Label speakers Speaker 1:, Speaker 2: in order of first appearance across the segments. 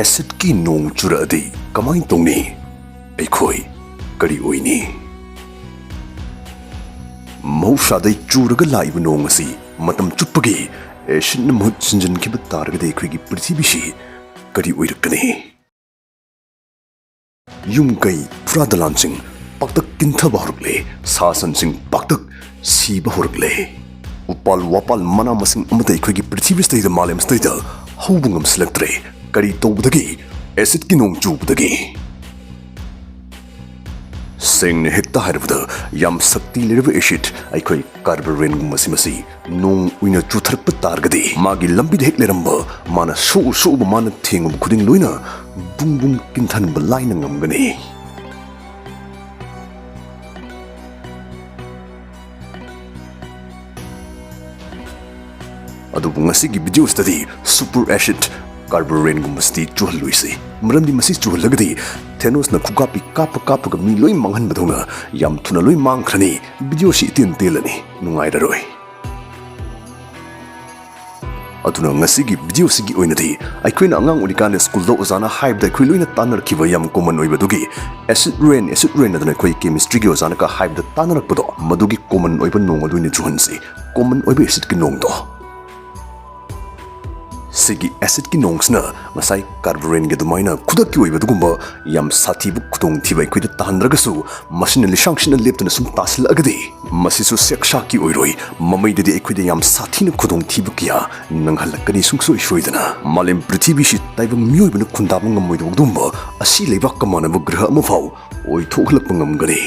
Speaker 1: Acidki Nong Churakladi Kamai Touni Eikhoi Kari Oini Mahousadai churaga laiba nong asi matam chuppagi acid na mahut sinjankiba taragada eikhoi prithibisi kari oirakani yumkai pradalansing paktak kinthaba horakle sasansing paktak siba horakle upal wapal mana masing amata eikhoi prithibisida malem staida haubungam selektre kari tobudagi Acidki Nong Chubudagi Sing hekta haribda yam sakti lirba acid Eikhoi Kari masi nong uina chutharpa targadi magi lambi hek leramba mana so mana thingum khuding loina bung kinthan balaina ngamgani adubu ngasigi video study super acid Carburean gumasti chuhal luisi mramdi masi chuhalagadi Thanos na khugapi kap ga mi loi manghan badona yam thuna loi mangkhrani video si tin telani nungai daroi aduna ngasigi video sigi oinadi aikhoina angang urikane school do ozana hype da khoi loina tanar khiba yam common oibadugi acid rain adana khoi chemistry gi ozana ka hype da tanar pado madugi common oiba nong aduini chuhansi common oiba Acidki Nong do Sigi Acidki Nongsna masai Carburean ge dumaina khudakki oibadugumba yam sathibu khudong thibai khoida tahandragasu machine lishangshina leptana sum tasil agadi masisu sekshaki oiroi mamaidadi ekhoida yam sathina khudong thibu kiya nanghalakani sungsoi soidana malem prithibhi shi taibang mioibana khundaba ngamoidugumba asi leibak kamana graha amafau oi thokhlakpa ngamgani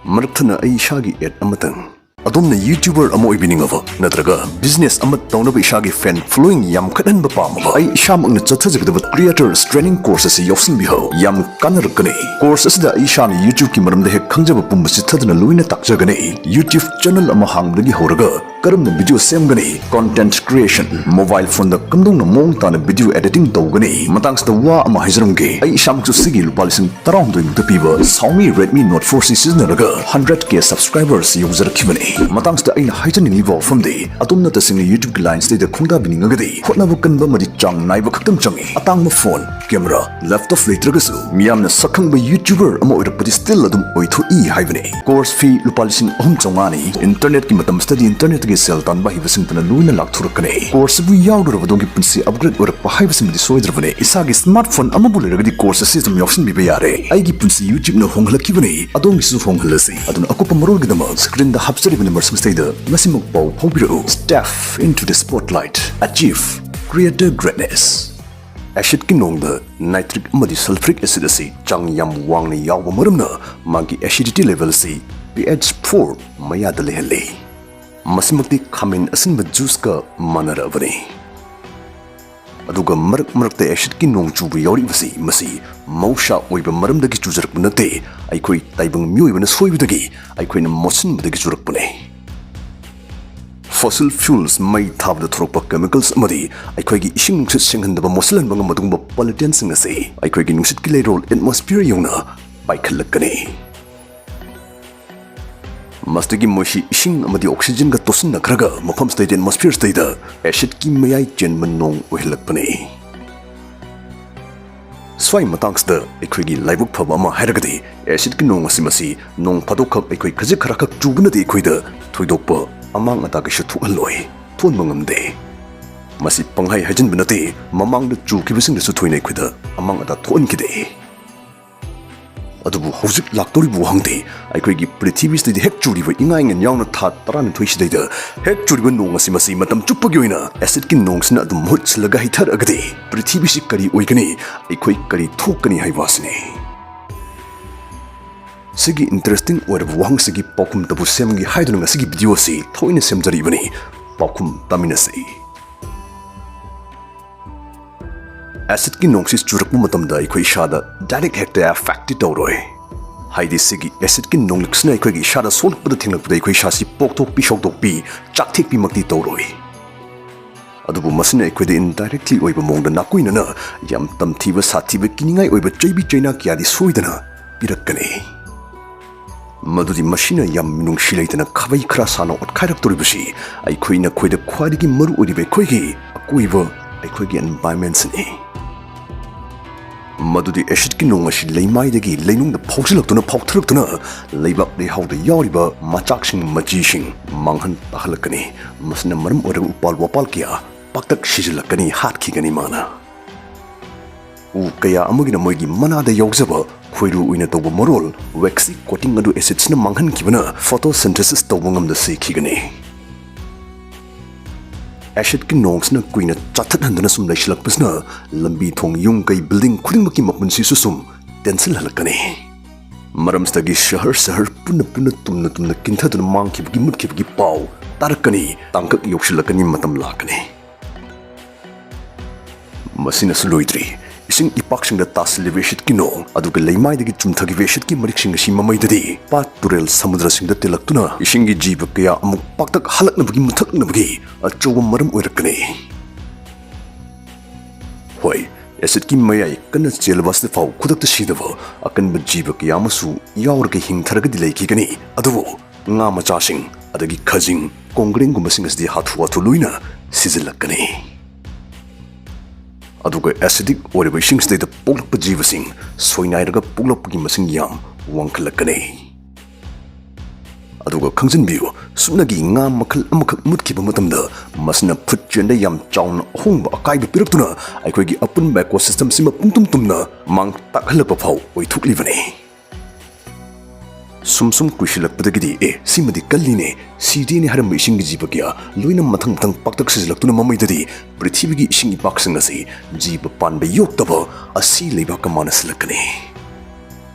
Speaker 1: Marathana ay ishagi ad amatang adomna YouTuber amo ibiningava natraga business amat tawnaba ishagi fan following yam khadan ba pamaba ay ishamang na chathajagdaba creators training courses yawsin biho yam kanarkani courses da isham YouTube ki maramda hek khangjaba pumbasi thadna loina takjagani YouTube channel ama hangdagi horaga karamna video semgani content creation mobile phone da kamdongna mong tana video editing tawgani matangsta wa ama haijarumge ay ishamchu sigi lupalising tarawndoi mukta piba Xiaomi Redmi Note 4C siznaraga 100k subscribers user kibani matangsta aina haijaning livo from the atomna tasingni YouTube lines de khungda biningagadi hotnabu kanba madi chang naiba khaktam changi atangma phone camera left of latragasu miyamna sakhangba YouTuber ama oirapadi still adum oitho e haibani course fee lupalising chongani internet ki matam study internet ge sel tan ba hibasing tana luina lakthurkane course bu yawdurabadongi punsi upgrade oirapa haibasing di soidrabane isagi smartphone ama buliragadi course system yawsin biba yare aigi punsi YouTube na honglakibane adongi su honghalasi aduna akupa marolgidama screen da hapsari numbers mustayda masimuk pau hobiro step into the spotlight achieve creator greatness Acidki Nong da nitric amadi sulfuric acid asi chang yam wangna yawba maramna magi acidity level si pH 4 mayada lehele masimakti khamin asinba juice ka manarabani aduga marak Acidki Nong chubu yawri basi masi mausha oiba maramdagi chujarak nate aikhoi taibang mioibana soibudagi aikhoina mosin budagi churakpane fossil fuels mai thabda thorokpa chemicals amadi aikhoigi ising nungsit senghandaba mosalan banga madungba pollutants sing ase aikhoigi nungsit ki leirol atmosphere yongna paikhalakani mastagi moshi ising amadi oxygen ga tosin nakraga mafam state atmosphere state da Acidki mayai chenman nong ohelakpane swai matangsta aikhoigi laibuk phaba ama hairagadi Acidki Nong asimasi nong phadokak aikoi khajik kharakak chubunadi aikhoida thoidokpa amang ata kishu thuhaloi thon mangamde masi panghai hajin binate mamang da chukibising da su thoinai khida amang ata thon kide adubu hojik laktori bu hangde aikhoigi prithibis de hek churi ba ingai ngan yauna tha taran thoisi de hek churi ba nong asimasi matam chupagi oina Acidki Nong sina adum hut laga hithar agade prithibisi kari oigani aikhoi kari thokani haibasne Sigi interesting or wang sigi pokum tabu semgi haidunga sigi video si thoina semjari bani pokum taminasi Acidki Nong si churakmu matamda aikhoi shada direct hekta facti tawroi haidi sigi Acidki Nong liksna aikhoi gi shada solpda thinglakpda aikhoi shasi pokthok pi shokdok pi chakthek pi makti tawroi adubu masina aikhoi indirectly oiba mongda nakuina na yam tamthiba sathiba kiningai oiba chaibi chaina kyadi soidana pirakkani ꯃꯗꯨꯗꯤ ꯃꯁꯤꯅ ꯌꯥꯝ ꯃꯤꯅꯨꯡꯁꯤ ꯂꯩꯇꯅ ꯈꯥꯕꯩ ꯈꯔ ꯁꯥꯟꯅ ꯑꯣꯠꯈꯥꯏꯔꯛꯇꯧꯔꯤꯕꯁꯤ ꯑꯩꯈꯣꯏꯅ ꯈꯣꯏꯗ ꯈ꯭ꯋꯥꯏꯗꯒꯤ ꯃꯔꯨ ꯑꯣꯏꯔꯤꯕ ꯑꯩꯈꯣꯏꯒꯤ ꯑꯀꯣꯏꯕ ꯑꯩꯈꯣꯏꯒꯤ ꯑꯦꯟꯚꯥꯏꯔꯟꯃꯦꯟꯠꯁꯤꯅꯤ ꯃꯗꯨꯗꯤ ꯑꯦꯁꯤꯗꯀꯤ ꯅꯣꯡ ꯑꯁꯤ ꯂꯩꯃꯥꯏꯗꯒꯤ ꯂꯩꯅꯨꯡꯗ ꯐꯥꯎꯖꯤꯜꯂꯛꯇꯨꯅ ꯐꯥꯎꯊꯔꯛꯇꯨꯅ ꯂꯩꯕꯥꯛ ꯂꯩꯍꯥꯎꯗ ꯌꯥꯎꯔꯤꯕ ꯃꯆꯥꯛꯁꯤꯡ ꯃꯆꯤꯁꯤꯡ ꯃꯥꯡꯍꯟ ꯇꯥꯍꯜꯂꯛꯀꯅꯤ ꯃꯁꯤꯅ ꯃꯔꯝ ꯑꯣꯏꯔꯒ ꯎꯄꯥꯜ ꯋꯥꯄꯥꯜ ꯀꯌꯥ ꯄꯥꯛꯇꯛ ꯁꯤꯖꯤꯜꯂꯛꯀꯅꯤ ꯍꯥꯠꯈꯤꯒꯅꯤ ꯃꯥꯅ ꯎ ꯀꯌꯥ ꯑꯃꯒꯤꯅ ꯃꯣꯏꯒꯤ ꯃꯅꯥꯗ ꯌꯥꯎꯖꯕ ꯈꯣꯏꯔꯨ ꯑꯣꯏꯅ ꯇꯧꯕ ꯃꯔꯣꯜ ꯋꯦꯛꯁꯤ ꯀꯣꯇꯤꯡ ꯑꯗꯨ ꯑꯦꯁꯤꯗꯁꯤꯅ ꯃꯥꯡꯍꯟꯈꯤꯕꯅ ꯐꯣꯇꯣꯁꯤꯟꯊꯦꯁꯤꯁ ꯇꯧꯕ ꯉꯝꯗ ꯁꯤꯈꯤꯒꯅꯤ ꯑꯦꯁꯤꯗꯀꯤ ꯅꯣꯡꯁꯤꯅ ꯀꯨꯏꯅ ꯆꯥꯊꯠꯍꯟꯗꯨꯅ ꯁꯨꯝ ꯂꯩꯁꯤꯜꯂꯛꯄꯁꯤꯅ ꯂꯝꯕꯤ ꯊꯣꯡ ꯌꯨꯝ ꯀꯩ ꯕꯤꯜꯗꯤꯡ ꯈꯨꯗꯤꯡꯃꯛꯀꯤ ꯃꯄꯨꯟꯁꯤꯁꯨ ꯁꯨꯝ ꯇꯦꯟꯁꯤꯜꯍꯜꯂꯛꯀꯅꯤ ꯃꯔꯝꯁꯤꯗꯒꯤ ꯁꯍꯔ ꯄꯨꯟꯅ ꯇꯨꯝꯅ ꯀꯤꯟꯊꯗꯨꯅ ꯃꯥꯡꯈꯤꯕꯒꯤ ꯃꯨꯠꯈꯤꯕꯒꯤ ꯄꯥꯎ ꯇꯥꯔꯛꯀꯅꯤ ꯇꯥꯡꯀꯛ ꯌꯧꯁꯤꯜꯂꯛꯀꯅꯤ ꯃꯇꯝ ꯂꯥꯛꯀꯅꯤ ꯃꯁꯤꯅꯁꯨ ꯂꯣꯏꯗ꯭ꯔꯤ ꯏꯁꯤꯡ ꯏꯄꯥꯛꯁꯤꯡꯗ ꯇꯥꯁꯤꯜꯂꯤꯕ ꯑꯦꯁꯤꯗꯀꯤ ꯅꯣꯡ ꯑꯗꯨꯒ ꯂꯩꯃꯥꯏꯗꯒꯤ ꯆꯨꯝꯊꯈꯤꯕ ꯑꯦꯁꯤꯗꯀꯤ ꯃꯔꯤꯛꯁꯤꯡ ꯑꯁꯤ ꯃꯃꯩꯗꯗꯤ ꯄꯥꯠ ꯇꯨꯔꯦꯜ ꯁꯃꯨꯗ꯭ꯔꯁꯤꯡꯗ ꯇꯤꯜꯂꯛꯇꯨꯅ ꯏꯁꯤꯡꯒꯤ ꯖꯤꯕ ꯀꯌꯥ ꯑꯃꯨꯛ ꯄꯥꯛꯇꯛ ꯍꯜꯂꯛꯅꯕꯒꯤ ꯃꯨꯊꯛꯅꯕꯒꯤ ꯑꯆꯧꯕ ꯃꯔꯝ ꯑꯣꯏꯔꯛꯀꯅꯤ ꯍꯣꯏ ꯑꯦꯁꯤꯗꯀꯤ ꯃꯌꯥꯏ ꯀꯟꯅ ꯆꯦꯜꯂꯕ ꯑꯁꯤꯗ ꯐꯥꯎ ꯈꯨꯗꯛꯇ ꯁꯤꯗꯕ ꯑꯀꯟꯕ ꯖꯤꯕ ꯀꯌꯥ ꯑꯃꯁꯨ ꯌꯥꯎꯔꯒ ꯍꯤꯡꯊꯔꯒꯗꯤ ꯂꯩꯈꯤꯒꯅꯤ ꯑꯗꯨꯕꯨ ꯉꯥ ꯃꯆꯥꯁꯤꯡ ꯑꯗꯒꯤ ꯈꯖꯤꯡ ꯀꯣꯡꯒ꯭ꯔꯦꯡꯒꯨꯝꯕꯁꯤꯡ ꯑꯁꯤꯗꯤ ꯍꯥꯊꯨ ꯂꯣꯏꯅ ꯁꯤꯖꯤꯜꯂꯛꯀꯅꯤ ꯑꯗꯨꯒ ꯑꯦꯁꯤꯗꯤꯛ ꯑꯣꯏꯔꯤꯕ ꯏꯁꯤꯡꯁꯤꯗꯩꯗ ꯄꯣꯛꯂꯛꯄ ꯖꯤꯕꯁꯤꯡ ꯁꯣꯏꯅꯥꯏꯔꯒ ꯄꯣꯛꯂꯛꯄꯒꯤ ꯃꯁꯤꯡ ꯌꯥꯝ ꯋꯥꯡꯈꯠꯂꯛꯀꯅꯤ ꯑꯗꯨꯒ ꯈꯪꯖꯤꯟꯕꯤꯌꯨ ꯁꯨꯞꯅꯒꯤ ꯉꯥ ꯃꯈꯜ ꯑꯃꯈꯛ ꯃꯨꯠꯈꯤꯕ ꯃꯇꯝꯗ ꯃꯁꯤꯅ ꯐꯨꯠ ꯆꯦꯟꯗ ꯌꯥꯝ ꯆꯥꯎꯅ ꯑꯍꯣꯡꯕ ꯑꯀꯥꯏꯕ ꯄꯤꯔꯛꯇꯨꯅ ꯑꯩꯈꯣꯏꯒꯤ ꯑꯄꯨꯟꯕ ꯏꯀꯣꯁꯤꯁꯇꯝꯁꯤꯃ ꯄꯨꯡꯇꯨꯝ ꯇꯨꯝꯅ ꯃꯥꯡ ꯇꯥꯛꯍꯜꯂꯛꯄ ꯐꯥꯎ ꯑꯣꯏꯊꯣꯛꯂꯤꯕꯅꯤ ꯁꯨꯝ ꯀꯨꯏꯁꯤꯜꯂꯛꯄꯗꯒꯤꯗꯤ ꯁꯤꯃꯗꯤ ꯀꯜꯂꯤꯅꯦ ꯁꯤꯗꯦꯅꯦ ꯍꯥꯏꯔꯝꯕ ꯏꯁꯤꯡꯒꯤ ꯖꯤꯕ ꯀꯌꯥ ꯂꯣꯏꯅ ꯃꯊꯪ ꯄꯥꯛꯇꯛ ꯁꯤꯖꯤꯜꯂꯛꯇꯨꯅ ꯃꯃꯩꯗꯗꯤ ꯄ꯭ꯔꯤꯊꯤꯕꯤꯒꯤ ꯏꯁꯤꯡ ꯏꯄꯥꯛꯁꯤꯡ ꯑꯁꯤ ꯖꯤꯕ ꯄꯥꯟꯕ ꯌꯣꯛꯇꯕ ꯑꯁꯤ ꯂꯩꯕꯥꯛꯀ ꯃꯥꯟꯅꯁꯤꯜꯂꯛꯀꯅꯤ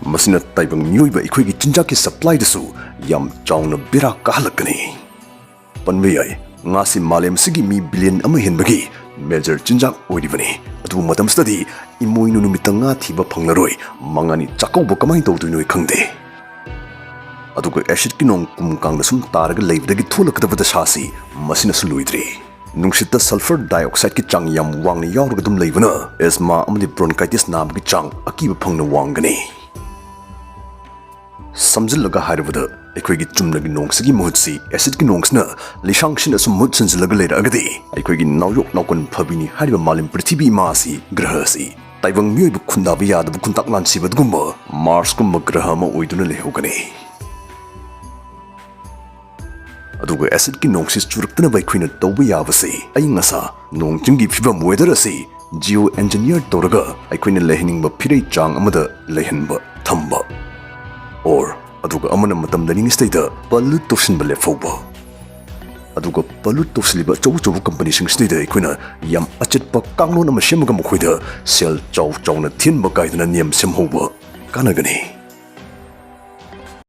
Speaker 1: ꯃꯁꯤꯅ ꯇꯥꯏꯕꯪ ꯃꯤꯑꯣꯏꯕ ꯑꯩꯈꯣꯏꯒꯤ ꯆꯤꯟꯖꯥꯛꯀꯤ ꯁꯄ꯭ꯂꯥꯏꯗꯁꯨ ꯌꯥꯝ ꯆꯥꯎꯅ ꯕꯦꯔꯥ ꯀꯥꯍꯜꯂꯛꯀꯅꯤ ꯄꯟꯕ ꯌꯥꯏ ꯉꯥꯁꯤ ꯃꯥꯂꯦꯝꯁꯤꯒꯤ ꯃꯤ ꯕꯤꯂꯤꯌꯟ ꯑꯃ ꯍꯦꯟꯕꯒꯤ ꯃꯦꯖꯔ ꯆꯤꯟꯖꯥꯛ ꯑꯣꯏꯔꯤꯕꯅꯤ ꯑꯗꯨꯕꯨ ꯃꯇꯝꯁꯤꯗꯗꯤ ꯏꯃꯣꯏꯅꯨ ꯅꯨꯃꯤꯠꯇ ꯉꯥ ꯊꯤꯕ ꯐꯪꯂꯔꯣꯏ ꯃꯉꯥꯅꯤ ꯆꯥꯛꯀꯧꯕ ꯀꯃꯥꯏꯅ ꯇꯧꯗꯣꯏꯅꯣ ꯈꯪꯗꯦ ꯑꯗꯨꯒ ꯑꯦꯁꯤꯗꯀꯤ ꯅꯣꯡ ꯀꯨꯝ ꯀꯥꯡꯗ ꯁꯨꯝ ꯇꯥꯔꯒ ꯂꯩꯕꯗꯒꯤ ꯊꯣꯛꯂꯛꯀꯗꯕ ꯗꯁꯥꯁꯤ ꯃꯁꯤꯅꯁꯨ ꯂꯣꯏꯗ꯭ꯔꯤ ꯅꯨꯡꯁꯤꯠꯇ ꯁꯜꯐꯔ ꯗꯥꯏꯑꯣꯛꯁꯥꯏꯗꯀꯤ ꯆꯥꯡ ꯌꯥꯝ ꯋꯥꯡꯅ ꯌꯥꯎꯔꯒ ꯑꯗꯨꯝ ꯂꯩꯕꯅ ꯑꯦꯁꯃꯥ ꯑꯃꯗꯤ ꯕ꯭ꯔꯣꯟꯀꯥꯏꯇꯤꯁ ꯅꯥꯕꯒꯤ ꯆꯥꯡ ꯑꯀꯤꯕ ꯐꯪꯅ ꯋꯥꯡꯒꯅꯤ ꯁꯝꯖꯤꯜꯂꯒ ꯍꯥꯏꯔꯕꯗ ꯑꯩꯈꯣꯏꯒꯤ ꯆꯨꯝꯅꯒꯤ ꯅꯣꯡꯁꯤꯒꯤ ꯃꯍꯨꯠꯁꯤ ꯑꯦꯁꯤꯗꯀꯤ ꯅꯣꯡꯁꯤꯅ ꯂꯩꯁꯥꯡꯁꯤꯅ ꯁꯨꯝ ꯃꯍꯨꯠ ꯁꯤꯟꯖꯤꯜꯂꯒ ꯂꯩꯔꯛꯑꯒꯗꯤ ꯑꯩꯈꯣꯏꯒꯤ ꯅꯥꯎꯌꯣꯛ ꯅꯥꯎꯀꯟ ꯐꯕꯤꯅꯤ ꯍꯥꯏꯔꯤꯕ ꯃꯥꯂꯦꯝ ꯄ꯭ꯔꯤꯊꯤꯕꯤ ꯏꯃꯥ ꯑꯁꯤ ꯒ꯭ꯔꯍ ꯑꯁꯤ ꯇꯥꯏꯕꯪ ꯃꯤꯑꯣꯏꯕ ꯈꯨꯟꯗꯥꯕ ꯌꯥꯗꯕ ꯈꯨꯟꯇꯥꯛ ꯂꯥꯟꯁꯤꯕ ꯑꯗꯨꯒꯨꯝꯕ ꯃꯥꯔꯁꯀꯨꯝꯕ ꯒ꯭ꯔꯍ ꯑꯃ ꯑꯣꯏꯗꯨꯅ ꯂꯩꯍꯧꯒꯅꯤ ꯑꯗꯨꯒ ꯑꯦꯁꯤꯗꯀꯤ ꯅꯣꯡꯁꯤ ꯆꯨꯔꯛꯇꯅꯕ ꯑꯩꯈꯣꯏꯅ ꯇꯧꯕ ꯌꯥꯕꯁꯤ ꯑꯏꯪ ꯑꯁꯥ ꯅꯣꯡ ꯆꯤꯡꯒꯤ ꯐꯤꯕꯝ ꯋꯦꯗꯔ ꯑꯁꯤ ꯖꯤꯑꯣ ꯑꯦꯟꯖꯤꯅꯤꯌꯔ ꯇꯧꯔꯒ ꯑꯩꯈꯣꯏꯅ ꯂꯩꯍꯟꯅꯤꯡꯕ ꯐꯤꯔꯩ ꯆꯥꯡ ꯑꯃꯗ ꯂꯩꯍꯟꯕ ꯊꯝꯕ ꯑꯗꯨꯒ ꯑꯃꯅ ꯃꯇꯝ ꯂꯩꯅꯤꯡꯉꯤꯁꯤꯗꯩꯗ ꯄꯜꯂꯨꯠ ꯇꯧꯁꯤꯟꯕ ꯂꯦꯞꯍꯧꯕ ꯑꯗꯨꯒ ꯄꯜꯂꯨꯠ ꯇꯧꯁꯤꯜꯂꯤꯕ ꯑꯆꯧꯕ ꯀꯝꯄꯅꯤꯁꯤꯡꯁꯤꯗꯩꯗ ꯑꯩꯈꯣꯏꯅ ꯌꯥꯝ ꯑꯆꯦꯠꯄ ꯀꯥꯡꯂꯣꯟ ꯑꯃ ꯁꯦꯝꯃꯒ ꯃꯈꯣꯏꯗ ꯁꯦꯜ ꯆꯥꯎꯅ ꯊꯤꯟꯕ ꯀꯥꯏꯗꯅ ꯅꯤꯌꯝ ꯁꯦꯝꯍꯧꯕ ꯀꯥꯟꯅꯒꯅꯤ